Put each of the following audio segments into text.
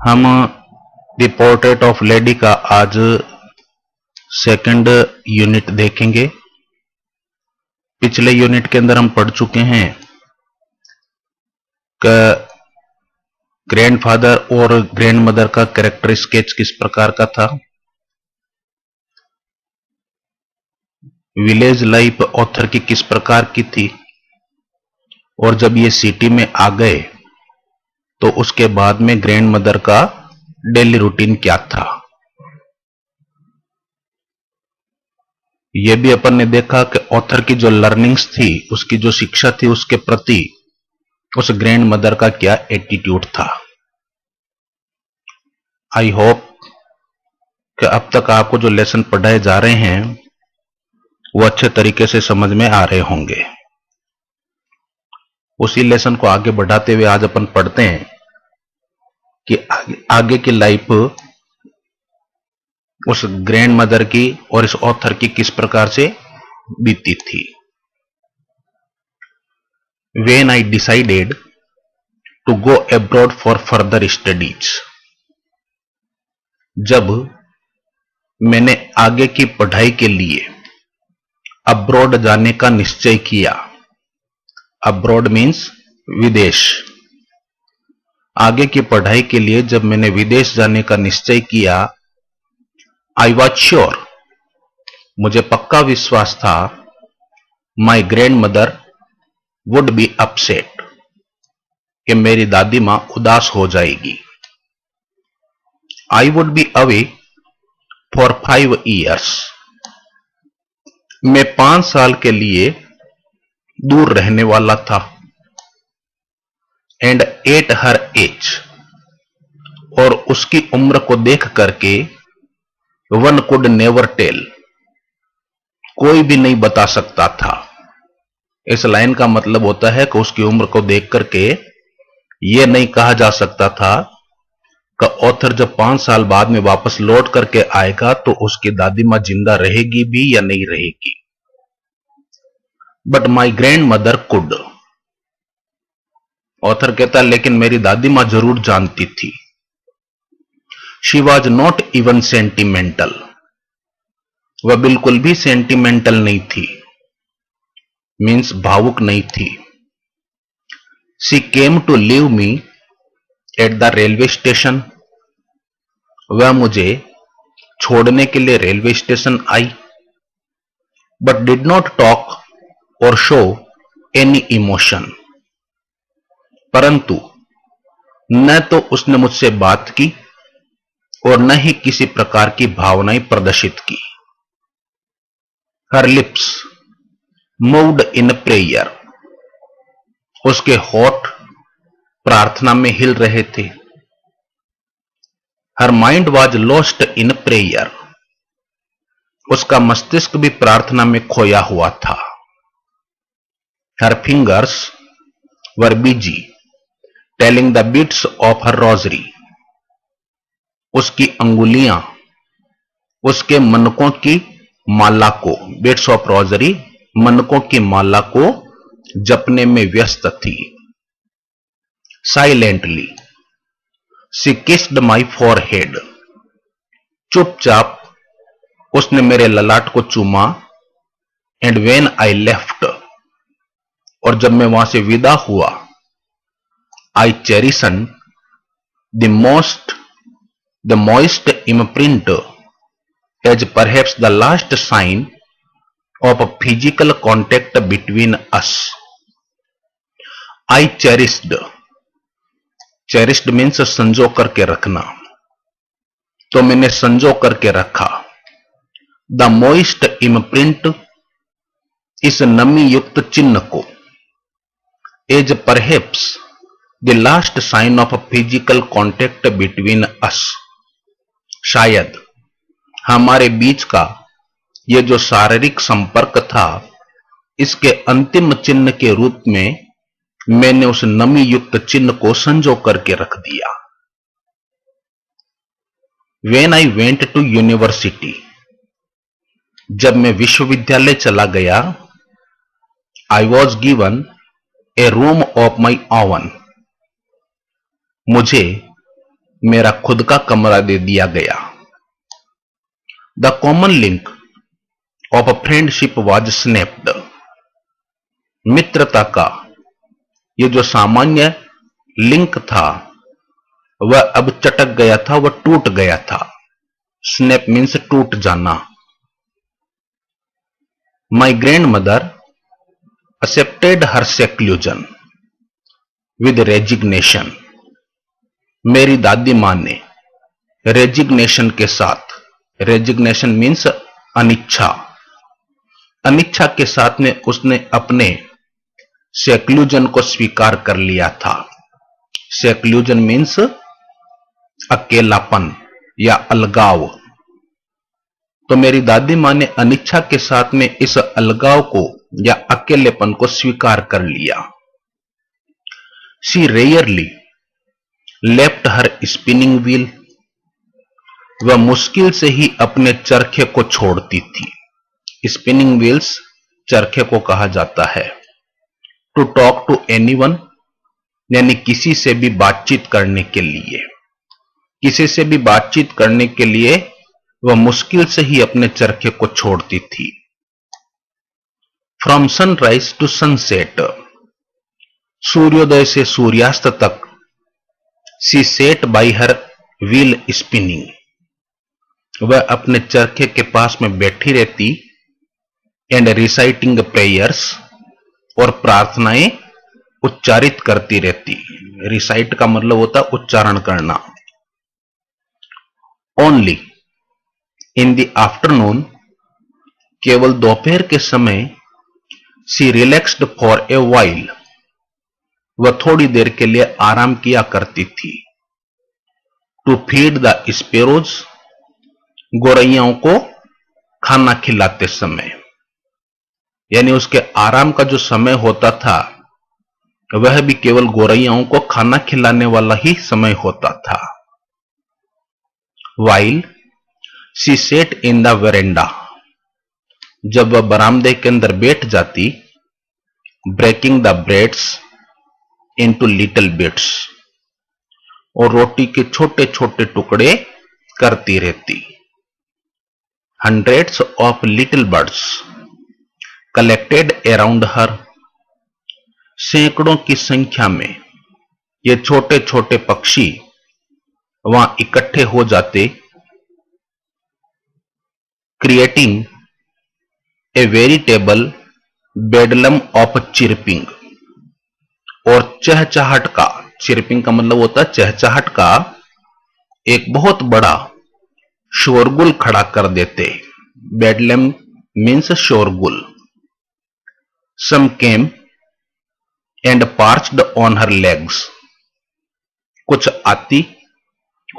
हम the portrait of lady का आज सेकंड यूनिट देखेंगे। पिछले यूनिट के अंदर हम पढ़ चुके हैं कि ग्रैंडफादर और ग्रैंडमदर का कैरेक्टर स्केच किस प्रकार का था। विलेज लाइफ ऑथर की किस प्रकार की थी, और जब ये सिटी में आ गए तो उसके बाद में ग्रैंडमदर का डेली रूटीन क्या था। यह भी अपन ने देखा कि ऑथर की जो लर्निंग्स थी, उसकी जो शिक्षा थी, उसके प्रति उस ग्रैंडमदर का क्या एटीट्यूड था। आई होप कि अब तक आपको जो लेसन पढ़ाए जा रहे हैं वो अच्छे तरीके से समझ में आ रहे होंगे। उसी लेसन को आगे बढ़ाते हुए आज अपन पढ़ते हैं कि आगे की लाइफ उस ग्रैंडमदर की और इस ऑथर की किस प्रकार से बीती थी। When I decided to go abroad for further studies, जब मैंने आगे की पढ़ाई के लिए अब्रॉड जाने का निश्चय किया। अब्रॉड मीन्स विदेश। आगे की पढ़ाई के लिए जब मैंने विदेश जाने का निश्चय किया, आई वॉज श्योर, मुझे पक्का विश्वास था, माई grand mother would be upset, कि मेरी दादी मां उदास हो जाएगी। I would be away for 5 years, मैं 5 साल के लिए दूर रहने वाला था। एंड एट हर एज, और उसकी उम्र को देख करके वन कुड नेवर टेल, कोई भी नहीं बता सकता था। इस लाइन का मतलब होता है कि उसकी उम्र को देख करके यह नहीं कहा जा सकता था कि ऑथर जब 5 साल बाद में वापस लौट करके आएगा तो उसकी दादी मां जिंदा रहेगी भी या नहीं रहेगी। But my grand mother could, author कहता लेकिन मेरी दादी मां जरूर जानती थी। She was not even sentimental, वह बिल्कुल भी सेंटिमेंटल नहीं थी, मीन्स भावुक नहीं थी। She came to leave me at the railway station, वह मुझे छोड़ने के लिए रेलवे स्टेशन आई। बट डिड नॉट टॉक और शो एनी इमोशन, परंतु न तो उसने मुझसे बात की और न ही किसी प्रकार की भावनाएं प्रदर्शित की। Her lips moved in prayer, उसके होठ प्रार्थना में हिल रहे थे। Her mind was lost in prayer, उसका मस्तिष्क भी प्रार्थना में खोया हुआ था। Her fingers were busy telling the beats of her rosary, उसकी अंगुलियां उसके मनकों की माला को, बीट्स ऑफ रोजरी मनकों की माला को जपने में व्यस्त थी। Silently she kissed my forehead, चुपचाप उसने मेरे ललाट को चूमा। एंड व्हेन आई लेफ्ट, और जब मैं वहां से विदा हुआ, I cherish the most imprint as perhaps the last sign of a physical contact between us. I cherished, cherished means संजो करके रखना, तो मैंने संजो करके रखा। द मोइस्ट इम्प्रिंट, इस नमी युक्त चिन्ह को। As perhaps the last sign of a physical contact between us, शायद हमारे बीच का यह जो शारीरिक संपर्क था, इसके अंतिम चिन्ह के रूप में मैंने उस नमी युक्त चिन्ह को संजो करके रख दिया। When I went to university, जब मैं विश्वविद्यालय चला गया, I was given a room of my own, मुझे मेरा खुद का कमरा दे दिया गया। The common link of friendship was snapped. मित्रता का ये जो सामान्य लिंक था वह अब चटक गया था, वह टूट गया था। स्नैप मीन्स टूट जाना। माई grand mother accepted her seclusion with resignation. मेरी दादी मां ने रेजिग्नेशन के साथ, रेजिग्नेशन मीन्स अनिच्छा, अनिच्छा के साथ में उसने अपने सेक्लूजन को स्वीकार कर लिया था। सेक्लूजन मीन्स अकेलापन या अलगाव। तो मेरी दादी मां ने अनिच्छा के साथ में इस अलगाव को या अकेलेपन को स्वीकार कर लिया। She rarely left her spinning wheel. वह मुश्किल से ही अपने चरखे को छोड़ती थी। स्पिनिंग व्हील्स चरखे को कहा जाता है। टू टॉक टू एनीवन यानी किसी से भी बातचीत करने के लिए, किसी से भी बातचीत करने के लिए वह मुश्किल से ही अपने चरखे को छोड़ती थी। फ्रॉम सनराइज टू सनसेट, सूर्योदय से सूर्यास्त तक। She said by her wheel spinning, वह अपने चरखे के पास में बैठी रहती। एंड रिसाइटिंग प्रेयर्स, और प्रार्थनाएं उच्चारित करती रहती। रिसाइट का मतलब होता है उच्चारण करना। ओनली इन द आफ्टरनून, केवल दोपहर के समय। She relaxed for a while, वह थोड़ी देर के लिए आराम किया करती थी। टू फीड द स्पेरोज, गोरैयाओं को खाना खिलाते समय, यानी उसके आराम का जो समय होता था वह भी केवल गोरैयाओं को खाना खिलाने वाला ही समय होता था। While she sat in the veranda, जब वह बरामदे के अंदर बैठ जाती। Breaking the breads into little bits, और रोटी के छोटे छोटे टुकड़े करती रहती। Hundreds of little birds collected around her, सैकड़ों की संख्या में ये छोटे छोटे पक्षी वहां इकट्ठे हो जाते। Creating a veritable bedlam of chirping, और चहचहाट का, चिरपिंग का मतलब होता है चहचहाट का, एक बहुत बड़ा शोरगुल खड़ा कर देते। बेडलम मीन्स शोरगुल। Some came and perched on her legs, कुछ आती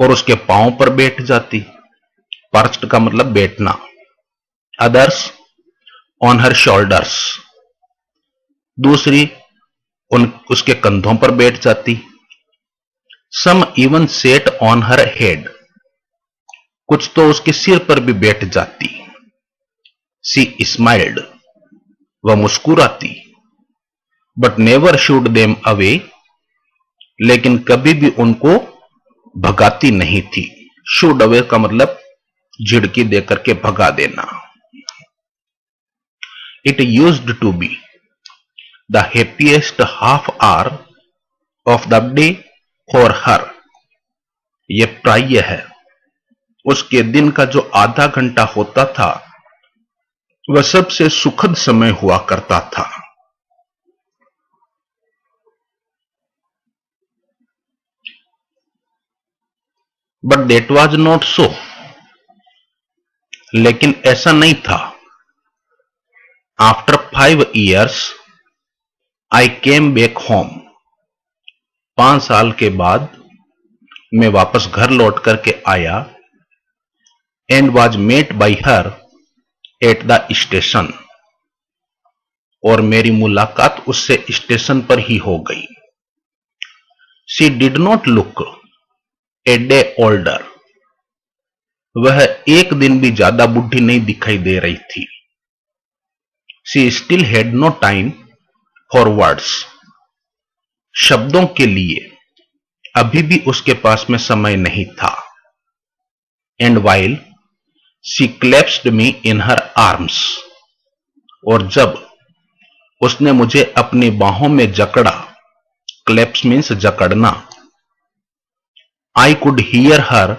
और उसके पांव पर बैठ जाती। पर्च्ड का मतलब बैठना। अदर्स ऑन हर शोल्डर्स, दूसरी उसके कंधों पर बैठ जाती। Some even sat on her head, कुछ तो उसके सिर पर भी बैठ जाती। सी स्माइल्ड, वह मुस्कुराती। But never shooed them away, लेकिन कभी भी उनको भगाती नहीं थी। शूड अवे का मतलब झिड़की देकर के भगा देना। It used to be the happiest half hour of the day for her, यह प्राय है उसके दिन का जो आधा घंटा होता था वह सबसे सुखद समय हुआ करता था। But that was not so, लेकिन ऐसा नहीं था। After 5 years I came back home, 5 साल के बाद मैं वापस घर लौट करके आया। And was met by her at the station, और मेरी मुलाकात उससे स्टेशन पर ही हो गई। She did not look a day older, वह एक दिन भी ज्यादा बुढ़ी नहीं दिखाई दे रही थी। She still had no time for words, शब्दों के लिए अभी भी उसके पास में समय नहीं था। And while she clasped me in her arms, और जब उसने मुझे अपनी बाहों में जकड़ा, क्लैप्स मीन्स जकड़ना, I could hear her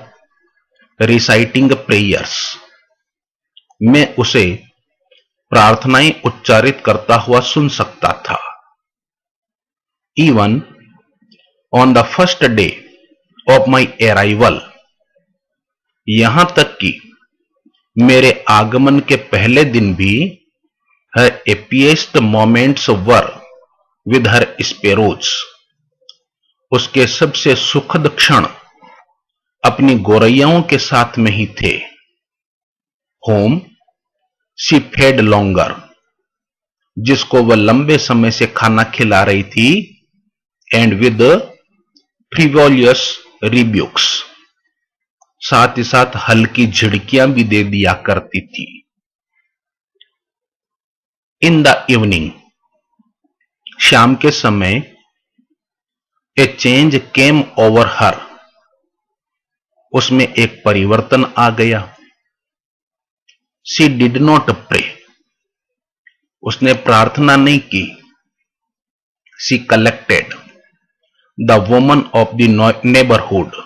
reciting prayers, मैं उसे प्रार्थनाएं उच्चारित करता हुआ सुन सकता था। Even on the first day of my arrival, यहां तक कि मेरे आगमन के पहले दिन भी her happiest moments were with her sparrows, उसके सबसे सुखद क्षण अपनी गोरैयाओं के साथ में ही थे। होम शी फेड लॉन्गर, जिसको वह लंबे समय से खाना खिला रही थी। एंड विद फ्रिवोलियस रिब्यूक्स, साथ ही साथ हल्की झिड़कियां भी दे दिया करती थी। इन द इवनिंग, शाम के समय, ए चेंज केम ओवर हर, उसमें एक परिवर्तन आ गया। शी डिड नॉट प्रे, उसने प्रार्थना नहीं की। She collected the woman of the neighbourhood,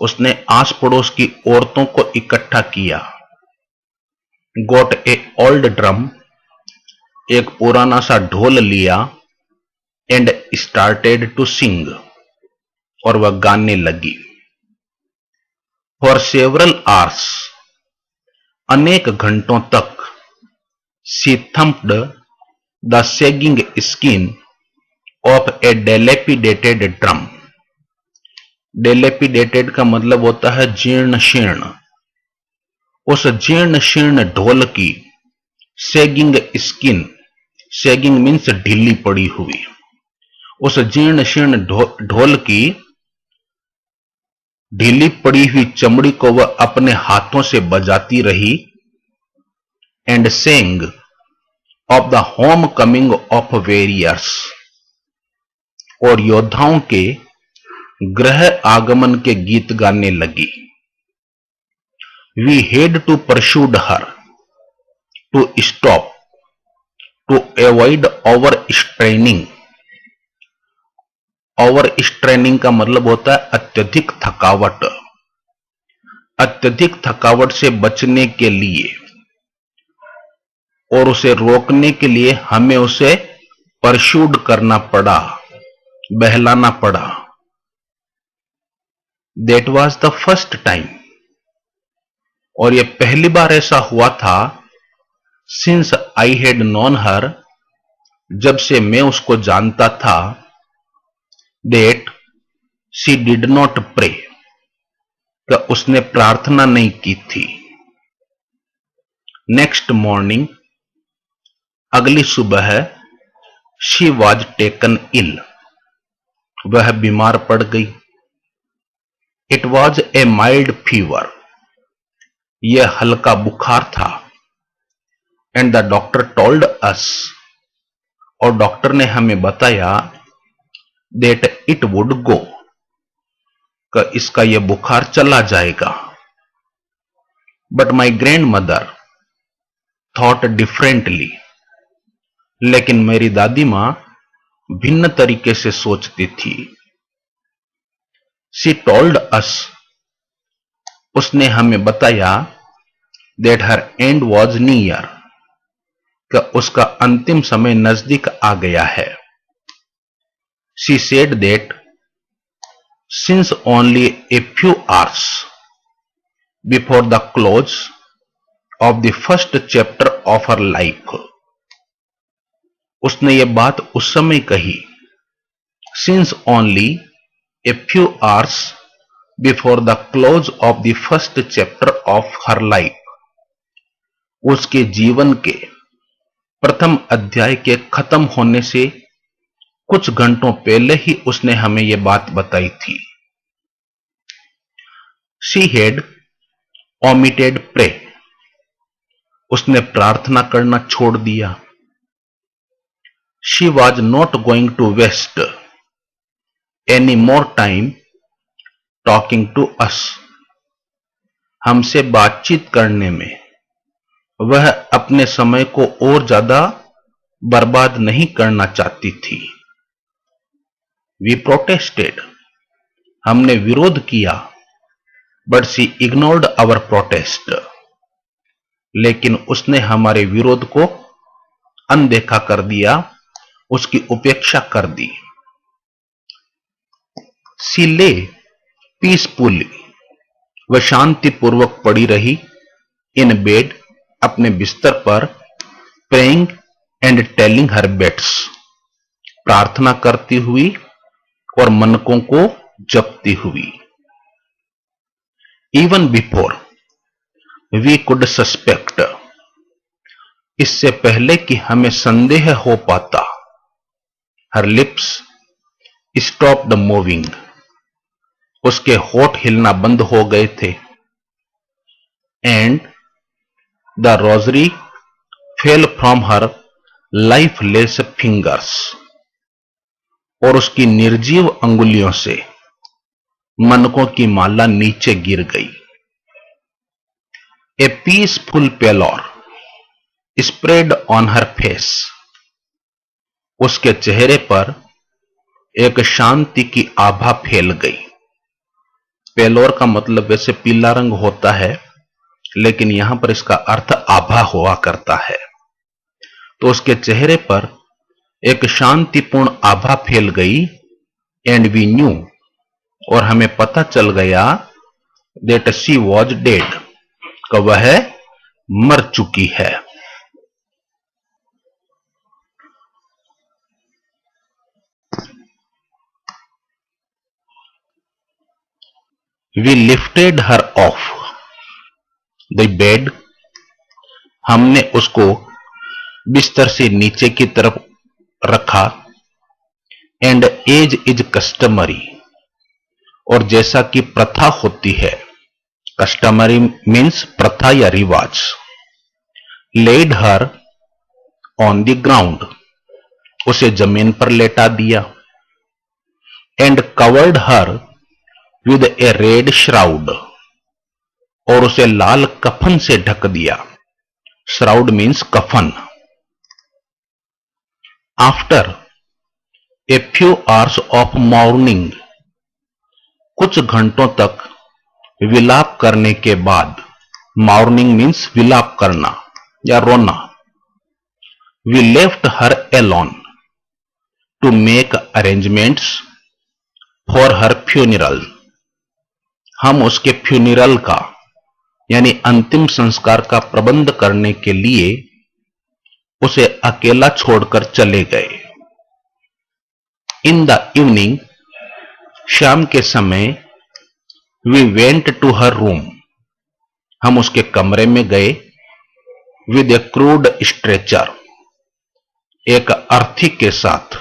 उसने आस पड़ोस की औरतों को इकट्ठा किया। गॉट ए ओल्ड ड्रम, एक पुराना सा ढोल लिया। एंड स्टार्टेड टू सिंग, और वह गाने लगी। फॉर सेवरल आवर्स, अनेक घंटों तक, she thumped the sagging skin of a dilapidated drum. Dilapidated का मतलब होता है जीर्ण शीर्ण। उस जीर्ण शीर्ण ढोल की सेगिंग स्किन, सेगिंग मीन्स ढीली पड़ी हुई, उस जीर्ण शीर्ण ढोल की ढीली पड़ी हुई चमड़ी को वह अपने हाथों से बजाती रही। And sang of the homecoming of warriors, और योद्धाओं के गृह आगमन के गीत गाने लगी। We had to persuade her, to stop, to avoid over straining. Over straining का मतलब होता है अत्यधिक थकावट। अत्यधिक थकावट से बचने के लिए और उसे रोकने के लिए हमें उसे परस्यूड करना पड़ा, बहलाना पड़ा। That was the first time, और यह पहली बार ऐसा हुआ था। Since I had known her, जब से मैं उसको जानता था। That she did not pray, कि उसने प्रार्थना नहीं की थी। नेक्स्ट मॉर्निंग, अगली सुबह, शी वॉज टेकन इल, वह बीमार पड़ गई। It was a mild fever, यह हल्का बुखार था। And the doctor told us, और डॉक्टर ने हमें बताया, दैट इट वुड गो, कि इसका यह बुखार चला जाएगा। But my grand mother thought differently, लेकिन मेरी दादी मां भिन्न तरीके से सोचती थी। शी टोल्ड अस, उसने हमें बताया, that her and was near, कि उसका अंतिम समय नजदीक आ गया है। She said that since only A few hours before the close of the first chapter of her life, उसने ये बात उस समय कही। Since only A few hours before the close of the first chapter of her life, उसके जीवन के प्रथम अध्याय के खत्म होने से कुछ घंटों पहले ही उसने हमें यह बात बताई थी। शी हैड ओमिटेड प्रे, उसने प्रार्थना करना छोड़ दिया। She was not going to waste any more time talking to us. हमसे बातचीत करने में वह अपने समय को और ज्यादा बर्बाद नहीं करना चाहती थी। वी प्रोटेस्टेड, हमने विरोध किया, but she ignored our protest, लेकिन उसने हमारे विरोध को अनदेखा कर दिया, उसकी उपेक्षा कर दी। शी ले पीसफुली, वह शांतिपूर्वक पड़ी रही, इन बेड, अपने बिस्तर पर, praying and telling her beads, प्रार्थना करती हुई और मनकों को जपती हुई। Even before we could suspect, इससे पहले कि हमें संदेह हो पाता, हर लिप्स स्टॉप्ड मूविंग, उसके होठ हिलना बंद हो गए थे, and the rosary fell from her lifeless fingers, और उसकी निर्जीव अंगुलियों से मनकों की माला नीचे गिर गई। A peaceful pallor spread on her face, उसके चेहरे पर एक शांति की आभा फैल गई। पेलोर का मतलब वैसे पीला रंग होता है, लेकिन यहां पर इसका अर्थ आभा हुआ करता है। तो उसके चेहरे पर एक शांतिपूर्ण आभा फैल गई, एंड वी न्यू, और हमें पता चल गया, दैट शी वॉज डेड, कि वह मर चुकी है। We lifted her off the bed, हमने उसको बिस्तर से नीचे की तरफ रखा, एंड एज इज कस्टमरी, और जैसा कि प्रथा होती है, कस्टमरी मीन्स प्रथा या रिवाज, laid her on the ground, उसे जमीन पर लेटा दिया, and covered her with a red shroud, और उसे लाल कफन से ढक दिया। श्राउड मीन्स कफन। After a few hours of morning, कुछ घंटों तक विलाप करने के बाद, मॉर्निंग मीन्स विलाप करना या रोना, we left her alone to make arrangements for her funeral, हम उसके फ्यूनिरल का यानी अंतिम संस्कार का प्रबंध करने के लिए उसे अकेला छोड़कर चले गए। इन द इवनिंग, शाम के समय, we went to her room, हम उसके कमरे में गए, विद ए क्रूड स्ट्रेचर, एक अर्थी के साथ,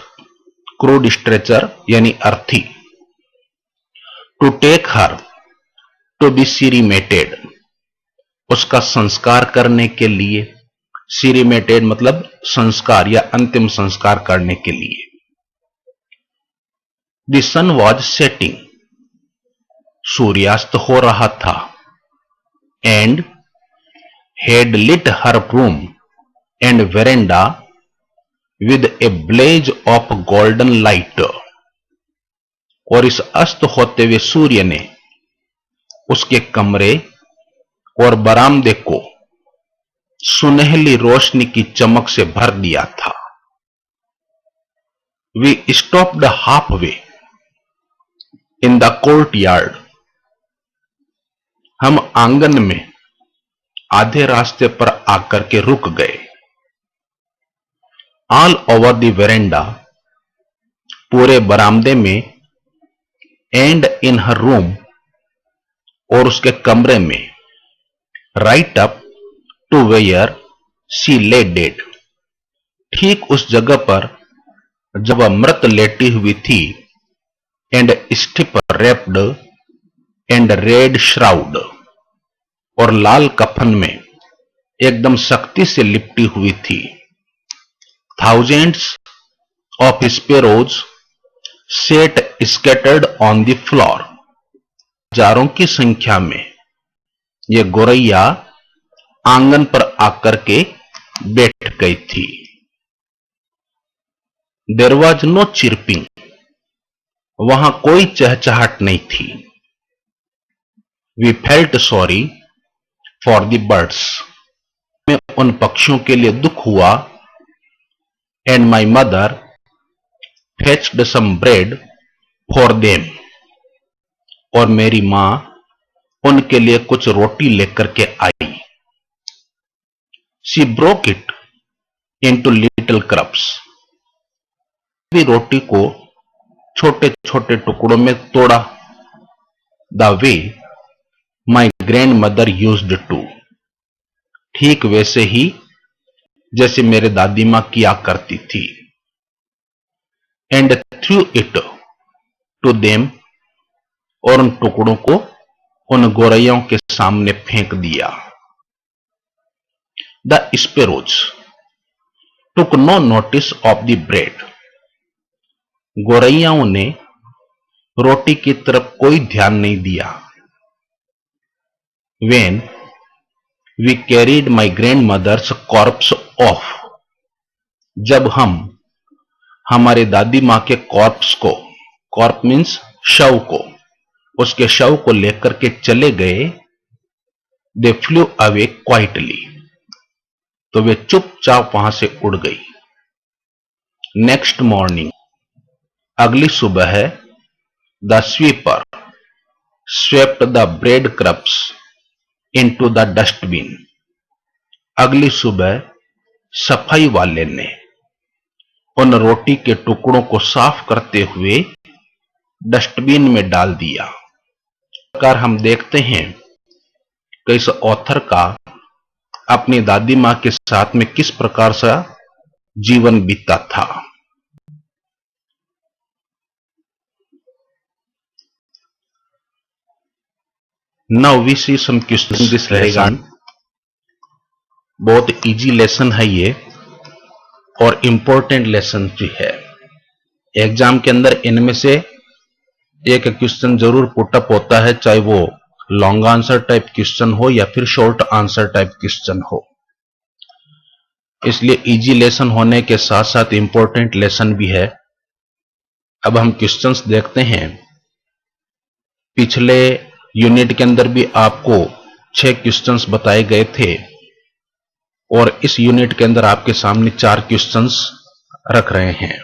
क्रूड स्ट्रेचर यानी अर्थी, to take her to be cremated, उसका संस्कार करने के लिए, सीरीमेटेड मतलब संस्कार या अंतिम संस्कार करने के लिए। द सन वॉज सेटिंग, सूर्यास्त हो रहा था, and had lit her room and veranda with a blaze of golden light, और इस अस्त होते हुए सूर्य ने उसके कमरे और बरामदे को सुनहली रोशनी की चमक से भर दिया था। We stopped halfway in the courtyard, हम आंगन में आधे रास्ते पर आकर के रुक गए। ऑल ओवर द वेरेंडा, पूरे बरामदे में, एंड इन हर रूम, और उसके कमरे में, right up to where she lay dead, ठीक उस जगह पर जब वह मृत लेटी हुई थी, and stiff raped and red shroud, और लाल कफन में एकदम सख्ती से लिपटी हुई थी। Thousands of sparrows set scattered on the floor. हजारों की संख्या में ये गोरैया आंगन पर आकर के बैठ गई थी। देयर वॉज नो चिरपिंग, वहां कोई चहचहाट नहीं थी। We felt sorry for the birds, में उन पक्षियों के लिए दुख हुआ। And my mother fetched some bread for them, और मेरी मां उनके लिए कुछ रोटी लेकर के आई। She broke it into little crumbs, भी रोटी को छोटे छोटे टुकड़ों में तोड़ा। The way my grand mother used to, ठीक वैसे ही जैसे मेरे दादी मां किया करती थी। And threw it to them, और उन टुकड़ों को उन गोरैयों के सामने फेंक दिया। The sparrows took no notice of the bread, गोरैयाओं ने रोटी की तरफ कोई ध्यान नहीं दिया। When we carried my grandmother's corpse off, जब हम हमारे दादी मां के कॉर्प्स को, कॉर्प मीन्स शव को, उसके शव को लेकर के चले गए। दे फ्लू अवे क्वाइटली, तो वे चुपचाप वहां से उड़ गई। नेक्स्ट मॉर्निंग, अगली सुबह, the sweeper swept the bread crumbs into the dustbin, अगली सुबह सफाई वाले ने उन रोटी के टुकड़ों को साफ करते हुए डस्टबिन में डाल दिया। इस प्रकार हम देखते हैं कि इस ऑथर का अपनी दादी मां के साथ में किस प्रकार से जीवन बीता था। Now we see some question this lesson. बहुत इजी लेसन है ये, और इंपॉर्टेंट लेसन भी है। एग्जाम के अंदर इनमें से एक क्वेश्चन जरूर पुटअप होता है, चाहे वो लॉन्ग आंसर टाइप क्वेश्चन हो या फिर शॉर्ट आंसर टाइप क्वेश्चन हो। इसलिए इजी लेसन होने के साथ साथ इंपॉर्टेंट लेसन भी है। अब हम क्वेश्चंस देखते हैं। पिछले यूनिट के अंदर भी आपको 6 क्वेश्चंस बताए गए थे, और इस यूनिट के अंदर आपके सामने 4 क्वेश्चंस रख रहे हैं।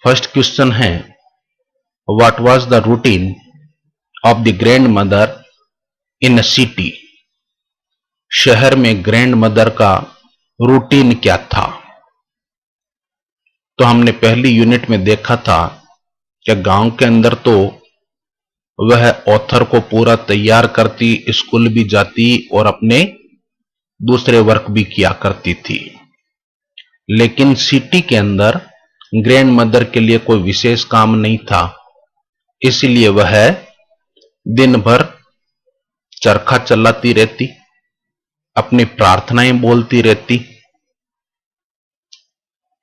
फर्स्ट क्वेश्चन है, what was the routine of the grand mother in a city, शहर में ग्रैंड मदर का रूटीन क्या था। तो हमने पहली यूनिट में देखा था कि गांव के अंदर तो वह ऑथर को पूरा तैयार करती, स्कूल भी जाती और अपने दूसरे वर्क भी किया करती थी। लेकिन सिटी के अंदर ग्रैंड मदर के लिए कोई विशेष काम नहीं था, इसलिए वह दिन भर चरखा चलाती रहती, अपनी प्रार्थनाएं बोलती रहती,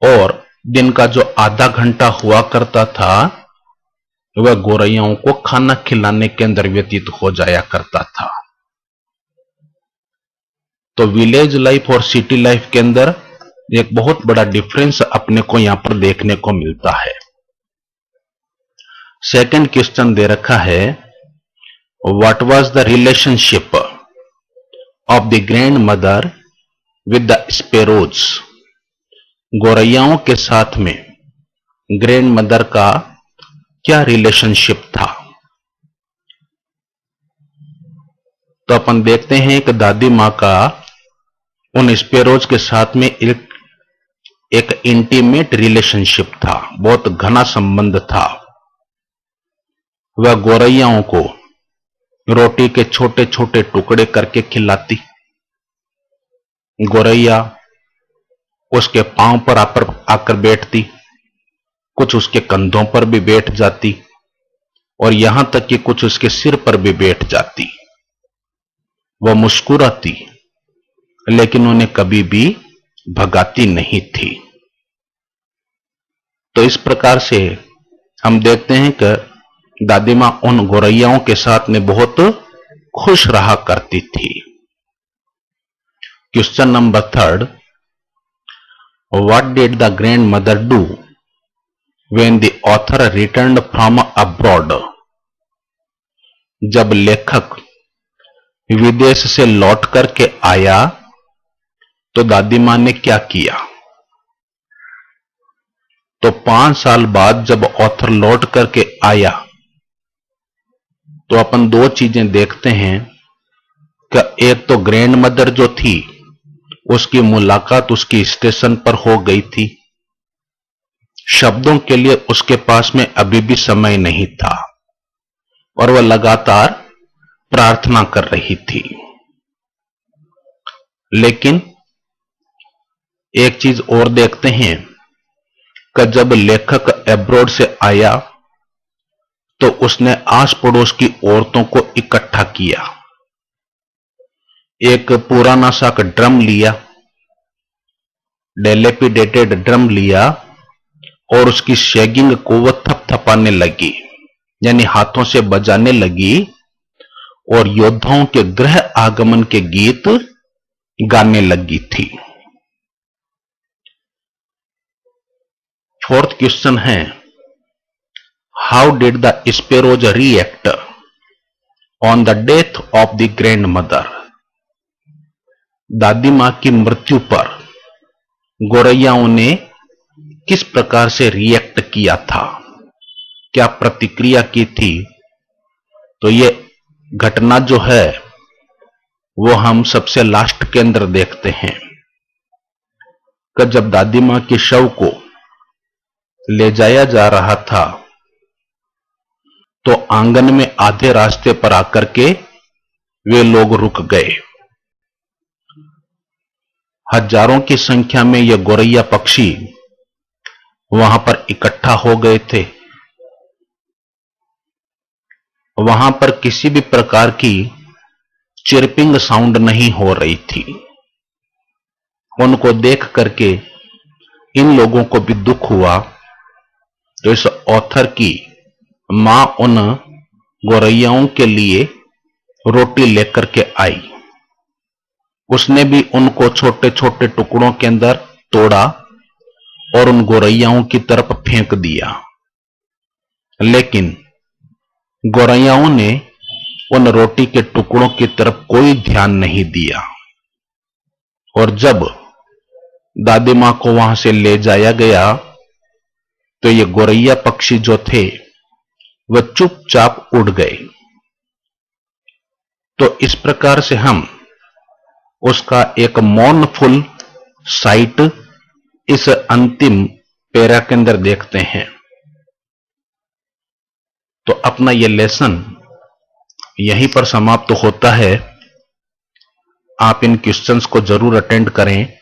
और दिन का जो आधा घंटा हुआ करता था वह गोरैयाओं को खाना खिलाने के अंदर व्यतीत हो जाया करता था। तो विलेज लाइफ और सिटी लाइफ के अंदर एक बहुत बड़ा डिफरेंस अपने को यहां पर देखने को मिलता है। सेकंड क्वेश्चन दे रखा है, what was the relationship of the grand mother with the sparrows, गोरैयाओं के साथ में ग्रैंड मदर का क्या रिलेशनशिप था। तो अपन देखते हैं कि दादी मां का उन स्पैरोज के साथ में एक इंटीमेट रिलेशनशिप था, बहुत घना संबंध था। वह गोरैयाओं को रोटी के छोटे छोटे टुकड़े करके खिलाती, गोरैया उसके पांव पर आकर बैठती, कुछ उसके कंधों पर भी बैठ जाती, और यहां तक कि कुछ उसके सिर पर भी बैठ जाती। वह मुस्कुराती, लेकिन उन्हें कभी भी भगाती नहीं थी। तो इस प्रकार से हम देखते हैं कि दादी मां उन गौरैयाओं के साथ में बहुत खुश रहा करती थी। Question number 3, what did the grand mother do when the author returned from abroad? जब लेखक विदेश से लौट करके आया तो दादी मां ने क्या किया? तो 5 साल बाद जब ऑथर लौट करके आया तो अपन दो चीजें देखते हैं कि एक तो ग्रैंड मदर जो थी उसकी मुलाकात उसकी स्टेशन पर हो गई थी। शब्दों के लिए उसके पास में अभी भी समय नहीं था और वह लगातार प्रार्थना कर रही थी। लेकिन एक चीज और देखते हैं कि जब लेखक एब्रॉड से आया तो उसने आस पड़ोस की औरतों को इकट्ठा किया, एक पुराना सा ड्रम लिया, डेलेपिडेटेड ड्रम लिया और उसकी शेगिंग को वह थपथपाने लगी, यानी हाथों से बजाने लगी और योद्धाओं के गृह आगमन के गीत गाने लगी थी। 4th क्वेश्चन है, how did the sparrows react on the death of the grand mother? दादी मां की मृत्यु पर गौरैयाओं ने किस प्रकार से रिएक्ट किया था, क्या प्रतिक्रिया की थी? तो ये घटना जो है वो हम सबसे लास्ट के अंदर देखते हैं कि जब दादी मां के शव को ले जाया जा रहा था तो आंगन में आधे रास्ते पर आकर के वे लोग रुक गए। हजारों की संख्या में ये गौरैया पक्षी वहां पर इकट्ठा हो गए थे। वहां पर किसी भी प्रकार की चिरपिंग साउंड नहीं हो रही थी। उनको देख करके इन लोगों को भी दुख हुआ। तो इस ऑथर की मां उन गौरैयाओं के लिए रोटी लेकर के आई। उसने भी उनको छोटे छोटे टुकड़ों के अंदर तोड़ा और उन गौरैयाओं की तरफ फेंक दिया, लेकिन गौरैयाओं ने उन रोटी के टुकड़ों की तरफ कोई ध्यान नहीं दिया। और जब दादी मां को वहां से ले जाया गया तो ये गौरैया पक्षी जो थे वह चुपचाप उड़ गए। तो इस प्रकार से हम उसका एक मौनफुल साइट इस अंतिम पैरा के अंदर देखते हैं। तो अपना यह लेसन यहीं पर समाप्त होता है। आप इन क्वेश्चंस को जरूर अटेंड करें